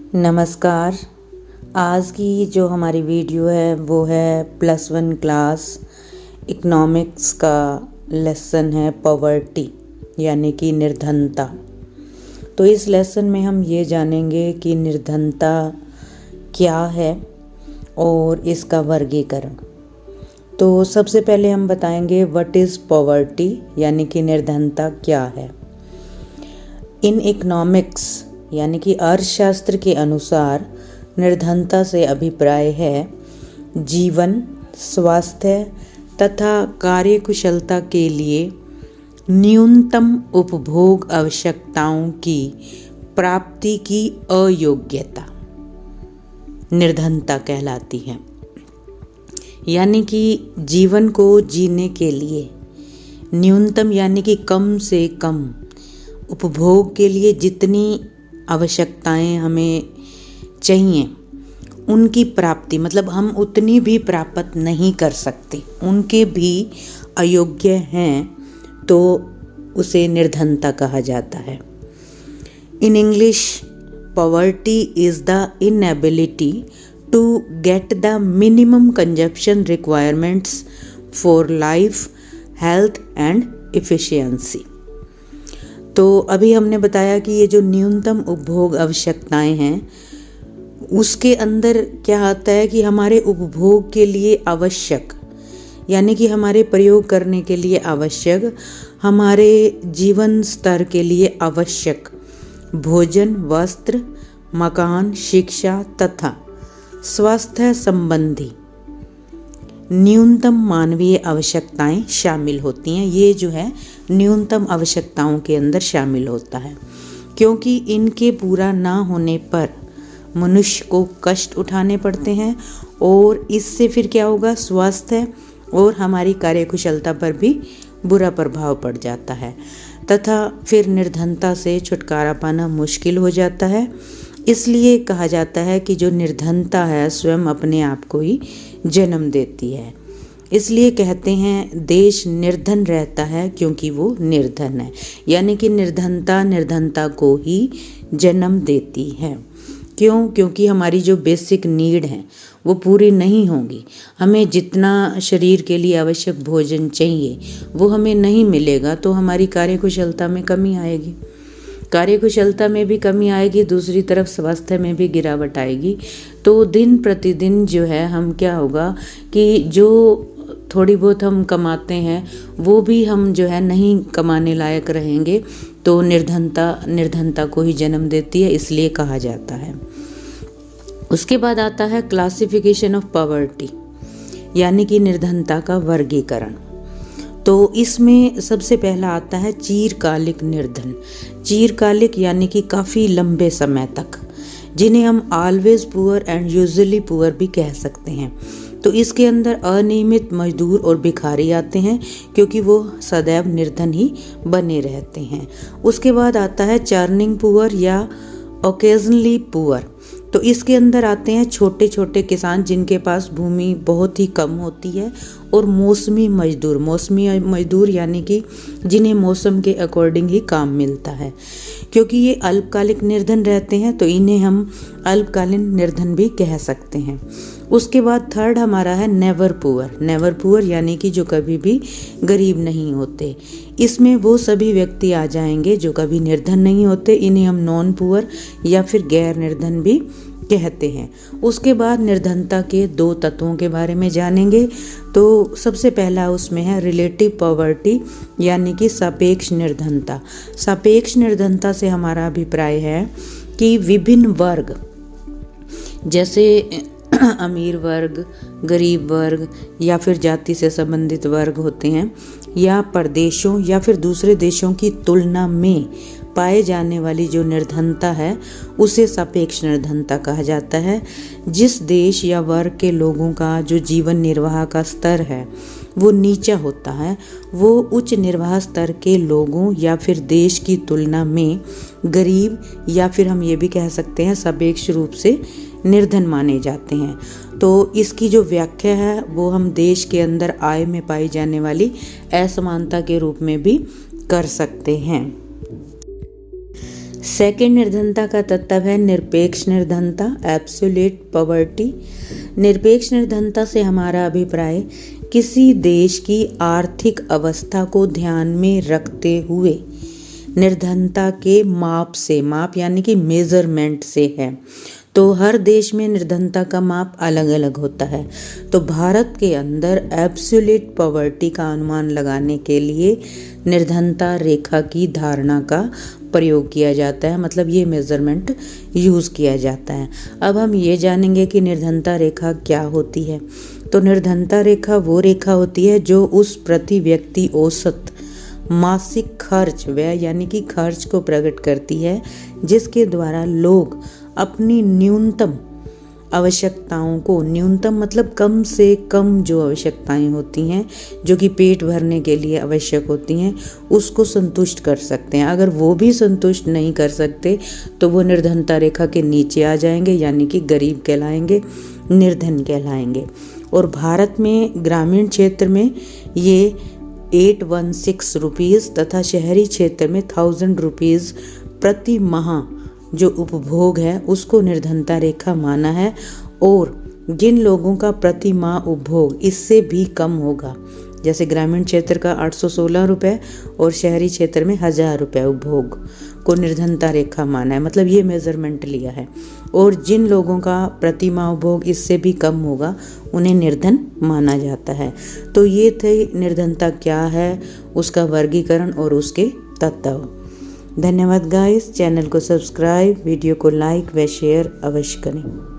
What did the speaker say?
नमस्कार। आज की जो हमारी वीडियो है वो है +1 क्लास इकोनॉमिक्स का लेसन है पॉवर्टी यानी कि निर्धनता। तो इस लेसन में हम ये जानेंगे कि निर्धनता क्या है और इसका वर्गीकरण। तो सबसे पहले हम बताएंगे व्हाट इज़ पॉवर्टी यानी कि निर्धनता क्या है। इन इकोनॉमिक्स यानी कि अर्थशास्त्र के अनुसार निर्धनता से अभिप्राय है जीवन, स्वास्थ्य तथा कार्यकुशलता के लिए न्यूनतम उपभोग आवश्यकताओं की प्राप्ति की अयोग्यता निर्धनता कहलाती है। यानी कि जीवन को जीने के लिए न्यूनतम यानी कि कम से कम उपभोग के लिए जितनी आवश्यकताएं हमें चाहिए उनकी प्राप्ति मतलब हम उतनी भी प्राप्त नहीं कर सकते, उनके भी अयोग्य हैं तो उसे निर्धनता कहा जाता है। In English poverty is the inability to get the minimum consumption requirements for life, health and efficiency. तो अभी हमने बताया कि ये जो न्यूनतम उपभोग आवश्यकताएं हैं उसके अंदर क्या आता है कि हमारे उपभोग के लिए आवश्यक यानी कि हमारे प्रयोग करने के लिए आवश्यक, हमारे जीवन स्तर के लिए आवश्यक भोजन, वस्त्र, मकान, शिक्षा तथा स्वास्थ्य संबंधी न्यूनतम मानवीय आवश्यकताएं शामिल होती हैं। ये जो है न्यूनतम आवश्यकताओं के अंदर शामिल होता है, क्योंकि इनके पूरा ना होने पर मनुष्य को कष्ट उठाने पड़ते हैं और इससे फिर क्या होगा, स्वास्थ्य और हमारी कार्यकुशलता पर भी बुरा प्रभाव पड़ जाता है तथा फिर निर्धनता से छुटकारा पाना मुश्किल हो जाता है। इसलिए कहा जाता है कि जो निर्धनता है स्वयं अपने आप को ही जन्म देती है। इसलिए कहते हैं देश निर्धन रहता है क्योंकि वो निर्धन है, यानी कि निर्धनता को ही जन्म देती है। क्यों? क्योंकि हमारी जो बेसिक नीड है वो पूरी नहीं होगी। हमें जितना शरीर के लिए आवश्यक भोजन चाहिए वो हमें नहीं मिलेगा तो हमारी कार्यकुशलता में कमी आएगी, कार्यकुशलता में भी कमी आएगी, दूसरी तरफ स्वास्थ्य में भी गिरावट आएगी। तो दिन प्रतिदिन जो है हम क्या होगा कि जो थोड़ी बहुत हम कमाते हैं वो भी हम जो है नहीं कमाने लायक रहेंगे, तो निर्धनता को ही जन्म देती है, इसलिए कहा जाता है। उसके बाद आता है क्लासिफिकेशन ऑफ पॉवर्टी यानी कि निर्धनता का वर्गीकरण। तो इसमें सबसे पहला आता है चीरकालिक निर्धन। चीरकालिक यानी कि काफ़ी लंबे समय तक, जिन्हें हम always poor and usually poor भी कह सकते हैं। तो इसके अंदर अनियमित मजदूर और भिखारी आते हैं क्योंकि वो सदैव निर्धन ही बने रहते हैं। उसके बाद आता है चर्निंग पुअर या ओकेजनली पुअर। तो इसके अंदर आते हैं छोटे छोटे किसान जिनके पास भूमि बहुत ही कम होती है और मौसमी मजदूर यानी कि जिन्हें मौसम के अकॉर्डिंग ही काम मिलता है। क्योंकि ये अल्पकालिक निर्धन रहते हैं तो इन्हें हम अल्पकालीन निर्धन भी कह सकते हैं। उसके बाद थर्ड हमारा है नेवर पुअर यानी कि जो कभी भी गरीब नहीं होते। इसमें वो सभी व्यक्ति आ जाएंगे जो कभी निर्धन नहीं होते, इन्हें हम नॉन पुअर या फिर गैर निर्धन भी कहते हैं। उसके बाद निर्धनता के 2 तत्वों के बारे में जानेंगे। तो सबसे पहला उसमें है रिलेटिव पॉवर्टी यानी कि सापेक्ष निर्धनता। सापेक्ष निर्धनता से हमारा अभिप्राय है कि विभिन्न वर्ग जैसे अमीर वर्ग, गरीब वर्ग या फिर जाति से संबंधित वर्ग होते हैं, या प्रदेशों या फिर दूसरे देशों की तुलना में पाए जाने वाली जो निर्धनता है उसे सापेक्ष निर्धनता कहा जाता है। जिस देश या वर्ग के लोगों का जो जीवन निर्वाह का स्तर है वो नीचा होता है, वो उच्च निर्वाह स्तर के लोगों या फिर देश की तुलना में गरीब या फिर हम ये भी कह सकते हैं सापेक्ष रूप से निर्धन माने जाते हैं। तो इसकी जो व्याख्या है वो हम देश के अंदर आय में पाई जाने वाली असमानता के रूप में भी कर सकते हैं। सेकंड निर्धनता का तत्व है निरपेक्ष निर्धनता, एब्सोल्यूट पॉवर्टी। निरपेक्ष निर्धनता से हमारा अभिप्राय किसी देश की आर्थिक अवस्था को ध्यान में रखते हुए निर्धनता के माप से, माप यानी कि मेजरमेंट से है। तो हर देश में निर्धनता का माप अलग अलग होता है। तो भारत के अंदर एब्सोल्यूट पॉवर्टी का अनुमान लगाने के लिए निर्धनता रेखा की धारणा का प्रयोग किया जाता है, मतलब ये मेजरमेंट यूज़ किया जाता है। अब हम ये जानेंगे कि निर्धनता रेखा क्या होती है। तो निर्धनता रेखा वो रेखा होती है जो उस प्रति व्यक्ति औसत मासिक खर्च, व्यय यानी कि खर्च को प्रकट करती है, जिसके द्वारा लोग अपनी न्यूनतम आवश्यकताओं को, न्यूनतम मतलब कम से कम जो आवश्यकताएं होती हैं, जो कि पेट भरने के लिए आवश्यक होती हैं, उसको संतुष्ट कर सकते हैं। अगर वो भी संतुष्ट नहीं कर सकते तो वो निर्धनता रेखा के नीचे आ जाएंगे, यानी कि गरीब कहलाएंगे, निर्धन कहलाएंगे। और भारत में ग्रामीण क्षेत्र में ये 816 रुपीज़ तथा शहरी क्षेत्र में 1000 रुपीज़ प्रति माह जो उपभोग है उसको निर्धनता रेखा माना है। और जिन लोगों का प्रति माह उपभोग इससे भी कम होगा, जैसे ग्रामीण क्षेत्र का 816 रुपये और शहरी क्षेत्र में 1000 रुपये उपभोग को निर्धनता रेखा माना है, मतलब ये मेजरमेंट लिया है। और जिन लोगों का प्रति माह उपभोग इससे भी कम होगा उन्हें निर्धन माना जाता है। तो ये थे निर्धनता क्या है, उसका वर्गीकरण और उसके तत्व। धन्यवाद गाइस। चैनल को सब्सक्राइब, वीडियो को लाइक व शेयर अवश्य करें।